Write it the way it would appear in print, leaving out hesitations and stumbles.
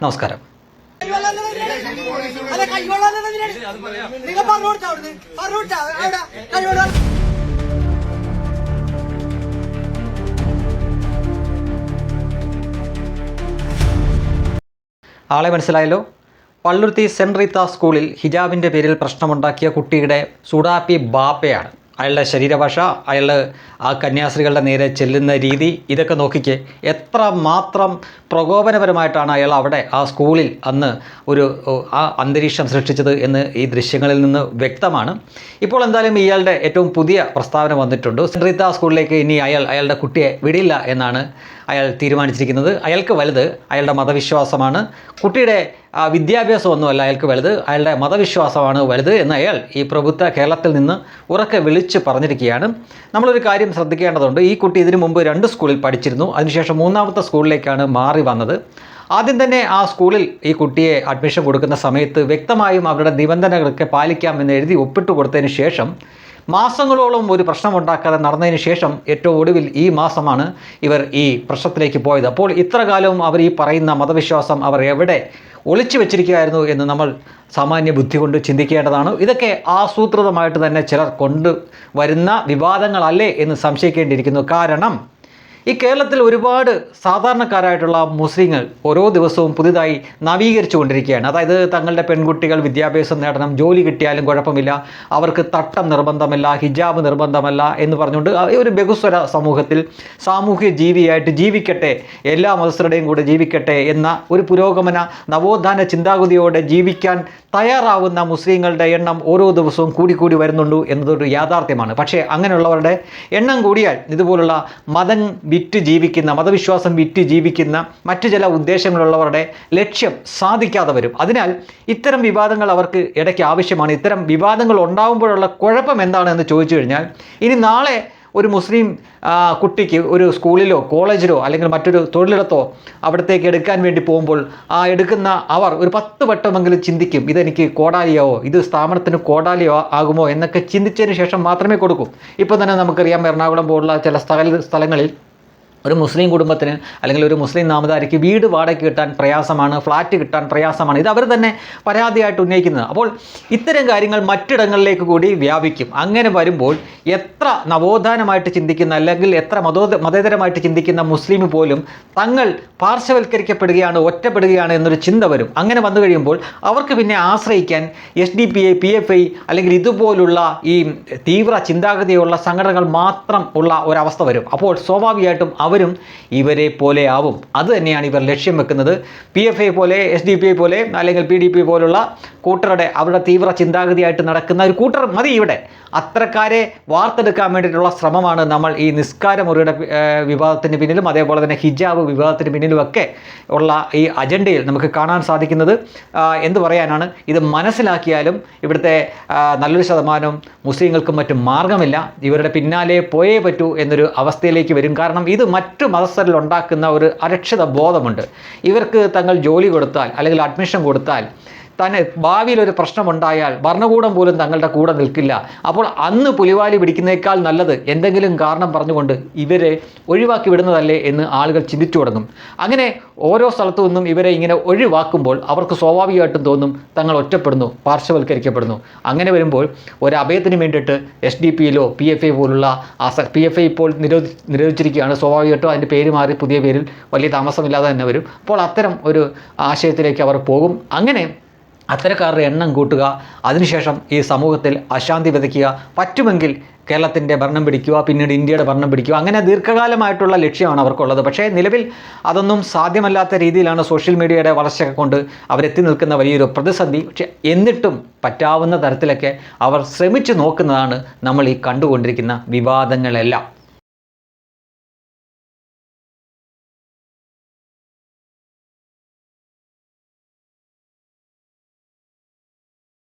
നമസ്കാരം. ആളെ മനസ്സിലായല്ലോ. പള്ളുരുത്തി സെൻറ് റീത്ത സ്കൂളിൽ ഹിജാബിൻ്റെ പേരിൽ പ്രശ്നമുണ്ടാക്കിയ കുട്ടിയുടെ സുഡാപ്പി ബാപ്പയാണ്. അയാളുടെ ശരീരഭാഷ, അയാൾ ആ കന്യാസ്ത്രീകളുടെ നേരെ ചെല്ലുന്ന രീതി, ഇതൊക്കെ നോക്കിക്കേ. എത്ര മാത്രം പ്രകോപനപരമായിട്ടാണ് അയാൾ അവിടെ ആ സ്കൂളിൽ അന്ന് ആ അന്തരീക്ഷം സൃഷ്ടിച്ചത് എന്ന് ഈ ദൃശ്യങ്ങളിൽ നിന്ന് വ്യക്തമാണ്. ഇപ്പോൾ എന്തായാലും ഇയാളുടെ ഏറ്റവും പുതിയ പ്രസ്താവന വന്നിട്ടുണ്ട്. സെൻറ് റീത്ത സ്കൂളിലേക്ക് ഇനി അയാളുടെ കുട്ടിയെ വിടില്ല എന്നാണ് അയാൾ തീരുമാനിച്ചിരിക്കുന്നത്. അയാൾക്ക് വലുത് അയാളുടെ മതവിശ്വാസമാണ്, കുട്ടിയുടെ വിദ്യാഭ്യാസമൊന്നുമല്ല അയാൾക്ക് വലുത്, അയാളുടെ മതവിശ്വാസമാണ് വലുത് എന്ന് അയാൾ ഈ പ്രബുദ്ധ കേരളത്തിൽ നിന്ന് ഉറക്കെ വിളിച്ച് പറഞ്ഞിരിക്കുകയാണ്. നമ്മളൊരു കാര്യം ശ്രദ്ധിക്കേണ്ടതുണ്ട്. ഈ കുട്ടി ഇതിനു മുമ്പ് 2 സ്കൂളിൽ പഠിച്ചിരുന്നു. അതിനുശേഷം 3ാമത്തെ സ്കൂളിലേക്കാണ് മാറി വന്നത്. ആദ്യം തന്നെ ആ സ്കൂളിൽ ഈ കുട്ടിയെ അഡ്മിഷൻ കൊടുക്കുന്ന സമയത്ത് വ്യക്തമായും അവരുടെ നിബന്ധനകളൊക്കെ പാലിക്കാമെന്ന് എഴുതി ഒപ്പിട്ട് കൊടുത്തതിന് ശേഷം മാസങ്ങളോളം ഒരു പ്രശ്നമുണ്ടാക്കാതെ നടന്നതിന് ശേഷം ഏറ്റവും ഒടുവിൽ ഈ മാസമാണ് ഇവർ ഈ പ്രശ്നത്തിലേക്ക് പോയത്. അപ്പോൾ ഇത്ര കാലവും അവർ ഈ പറയുന്ന മതവിശ്വാസം അവർ എവിടെ ഒളിച്ചു വെച്ചിരിക്കുകയായിരുന്നു എന്ന് നമ്മൾ സാമാന്യ ബുദ്ധി കൊണ്ട് ചിന്തിക്കേണ്ടതാണ്. ഇതൊക്കെ ആസൂത്രിതമായിട്ട് തന്നെ ചിലർ കൊണ്ടുവരുന്ന വിവാദങ്ങളല്ലേ എന്ന് സംശയിക്കേണ്ടിയിരിക്കുന്നു. കാരണം ഈ കേരളത്തിൽ ഒരുപാട് സാധാരണക്കാരായിട്ടുള്ള മുസ്ലിങ്ങൾ ഓരോ ദിവസവും പുതുതായി നവീകരിച്ചു കൊണ്ടിരിക്കുകയാണ്. അതായത് തങ്ങളുടെ പെൺകുട്ടികൾ വിദ്യാഭ്യാസം നേടണം, ജോലി കിട്ടിയാലും കുഴപ്പമില്ല, അവർക്ക് തട്ടം നിർബന്ധമല്ല, ഹിജാബ് നിർബന്ധമല്ല എന്ന് പറഞ്ഞുകൊണ്ട് ഒരു ബഹുസ്വര സമൂഹത്തിൽ സാമൂഹ്യ ജീവിയായിട്ട് ജീവിക്കട്ടെ, എല്ലാ മതസ്ഥരുടെയും കൂടെ ജീവിക്കട്ടെ എന്ന ഒരു പുരോഗമന നവോത്ഥാന ചിന്താഗതിയോടെ ജീവിക്കാൻ തയ്യാറാവുന്ന മുസ്ലിങ്ങളുടെ എണ്ണം ഓരോ ദിവസവും കൂടിക്കൂടി വരുന്നുണ്ട് എന്നതൊരു യാഥാർത്ഥ്യമാണ്. പക്ഷേ അങ്ങനെയുള്ളവരുടെ എണ്ണം കൂടിയാൽ ഇതുപോലുള്ള മതം വിറ്റ് ജീവിക്കുന്ന, മതവിശ്വാസം വിറ്റ് ജീവിക്കുന്ന മറ്റു ചില ഉദ്ദേശങ്ങളുള്ളവരുടെ ലക്ഷ്യം സാധിക്കാതെ വരും. അതിനാൽ ഇത്തരം വിവാദങ്ങൾ അവർക്ക് ഇടയ്ക്ക് ആവശ്യമാണ്. ഇത്തരം വിവാദങ്ങൾ ഉണ്ടാകുമ്പോഴുള്ള കുഴപ്പം എന്താണെന്ന് ചോദിച്ചു കഴിഞ്ഞാൽ, ഇനി നാളെ ഒരു മുസ്ലിം കുട്ടിക്ക് ഒരു സ്കൂളിലോ കോളേജിലോ അല്ലെങ്കിൽ മറ്റൊരു തൊഴിലിടത്തോ അവിടത്തേക്ക് എടുക്കാൻ വേണ്ടി പോകുമ്പോൾ ആ എടുക്കുന്ന അവർ ഒരു 10 വട്ടമെങ്കിലും ചിന്തിക്കും, ഇതെനിക്ക് കോടാലിയാവോ, ഇത് സ്ഥാപനത്തിന് കോടാലിയോ ആകുമോ എന്നൊക്കെ ചിന്തിച്ചതിന് ശേഷം മാത്രമേ കൊടുക്കൂ. ഇപ്പോൾ തന്നെ നമുക്കറിയാം, എറണാകുളം പോലുള്ള ചില സ്ഥലങ്ങളിൽ ഒരു മുസ്ലിം കുടുംബത്തിന് അല്ലെങ്കിൽ ഒരു മുസ്ലിം നാമധാരിക്ക് വീട് വാടകയ്ക്ക് കിട്ടാൻ പ്രയാസമാണ്, ഫ്ലാറ്റ് കിട്ടാൻ പ്രയാസമാണ്. ഇത് അവർ തന്നെ പരാതിയായിട്ട് ഉന്നയിക്കുന്നത്. അപ്പോൾ ഇത്തരം കാര്യങ്ങൾ മറ്റിടങ്ങളിലേക്ക് കൂടി വ്യാപിക്കും. അങ്ങനെ വരുമ്പോൾ എത്ര നവോത്ഥാനമായിട്ട് ചിന്തിക്കുന്ന അല്ലെങ്കിൽ എത്ര മതേതരമായിട്ട് ചിന്തിക്കുന്ന മുസ്ലിം പോലും തങ്ങൾ പാർശ്വവൽക്കരിക്കപ്പെടുകയാണ്, ഒറ്റപ്പെടുകയാണ് എന്നൊരു ചിന്ത വരും. അങ്ങനെ വന്നു കഴിയുമ്പോൾ അവർക്ക് പിന്നെ ആശ്രയിക്കാൻ SDPI, PFI അല്ലെങ്കിൽ ഇതുപോലുള്ള ഈ തീവ്ര ചിന്താഗതിയുള്ള സംഘടനകൾ മാത്രം ഉള്ള ഒരവസ്ഥ വരും. അപ്പോൾ സ്വാഭാവികമായിട്ടും അവരും ഇവരെ പോലെ ആവും. അത് തന്നെയാണ് ഇവർ ലക്ഷ്യം വെക്കുന്നത്. PFI പോലെ, SDPI പോലെ അല്ലെങ്കിൽ PDP പോലുള്ള കൂട്ടരുടെ അവരുടെ തീവ്ര ചിന്താഗതിയായിട്ട് നടക്കുന്ന ഒരു കൂട്ടർ മതി ഇവിടെ. അത്തരക്കാരെ വാർത്തെടുക്കാൻ വേണ്ടിയിട്ടുള്ള ശ്രമമാണ് നമ്മൾ ഈ നിസ്കാരമുറിയുടെ വിവാദത്തിന് പിന്നിലും അതേപോലെ തന്നെ ഹിജാബ് വിവാദത്തിന് പിന്നിലുമൊക്കെ ഉള്ള ഈ അജണ്ടയിൽ നമുക്ക് കാണാൻ സാധിക്കുന്നത്. എന്ത് പറയാനാണ്, ഇത് മനസ്സിലാക്കിയാലും ഇവിടുത്തെ നല്ലൊരു ശതമാനം മുസ്ലിങ്ങൾക്കും മറ്റും മാർഗമില്ല. ഇവരുടെ പിന്നാലെ പോയേ പറ്റൂ എന്നൊരു അവസ്ഥയിലേക്ക് വരും. കാരണം ഇത് മറ്റു മതസ്ഥരിൽ ഉണ്ടാക്കുന്ന ഒരു അരക്ഷിത ബോധമുണ്ട്. ഇവർക്ക് തങ്ങൾ ജോലി കൊടുത്താൽ അല്ലെങ്കിൽ അഡ്മിഷൻ കൊടുത്താൽ തന്നെ ഭാവിയിൽ ഒരു പ്രശ്നമുണ്ടായാൽ ഭരണകൂടം പോലും തങ്ങളുടെ കൂടെ നിൽക്കില്ല. അപ്പോൾ അന്ന് പുലിവാലി പിടിക്കുന്നേക്കാൾ നല്ലത് എന്തെങ്കിലും കാരണം പറഞ്ഞുകൊണ്ട് ഇവരെ ഒഴിവാക്കി വിടുന്നതല്ലേ എന്ന് ആളുകൾ ചിന്തിച്ചു തുടങ്ങും. അങ്ങനെ ഓരോ സ്ഥലത്തു നിന്നും ഇവരെ ഇങ്ങനെ ഒഴിവാക്കുമ്പോൾ അവർക്ക് സ്വാഭാവികമായിട്ടും തോന്നും തങ്ങൾ ഒറ്റപ്പെടുന്നു, പാർശ്വവൽക്കരിക്കപ്പെടുന്നു. അങ്ങനെ വരുമ്പോൾ ഒരു അഭയത്തിന് വേണ്ടിയിട്ട് SDPയിലോ PFI പോലുള്ള PFI ഇപ്പോൾ നിരോധിച്ചിരിക്കുകയാണ്. സ്വാഭാവികമായിട്ടും അതിൻ്റെ പേര് മാറി പുതിയ പേരിൽ വലിയ താമസമില്ലാതെ തന്നെ വരും. അപ്പോൾ അത്തരം ഒരു ആശയത്തിലേക്ക് അവർ പോകും. അങ്ങനെ അത്തരക്കാരുടെ എണ്ണം കൂട്ടുക, അതിനുശേഷം ഈ സമൂഹത്തിൽ അശാന്തി വിതയ്ക്കുക, പറ്റുമെങ്കിൽ കേരളത്തിൻ്റെ ഭരണം പിടിക്കുക, പിന്നീട് ഇന്ത്യയുടെ ഭരണം പിടിക്കുക. അങ്ങനെ ദീർഘകാലമായിട്ടുള്ള ലക്ഷ്യമാണ് അവർക്കുള്ളത്. പക്ഷേ നിലവിൽ അതൊന്നും സാധ്യമല്ലാത്ത രീതിയിലാണ് സോഷ്യൽ മീഡിയയുടെ വളർച്ചയൊക്കെ കൊണ്ട് അവരെത്തി നിൽക്കുന്ന വലിയൊരു പ്രതിസന്ധി. പക്ഷേ എന്നിട്ടും പറ്റാവുന്ന തരത്തിലൊക്കെ അവർ ശ്രമിച്ചു നോക്കുന്നതാണ് നമ്മൾ ഈ കണ്ടുകൊണ്ടിരിക്കുന്ന വിവാദങ്ങളെല്ലാം.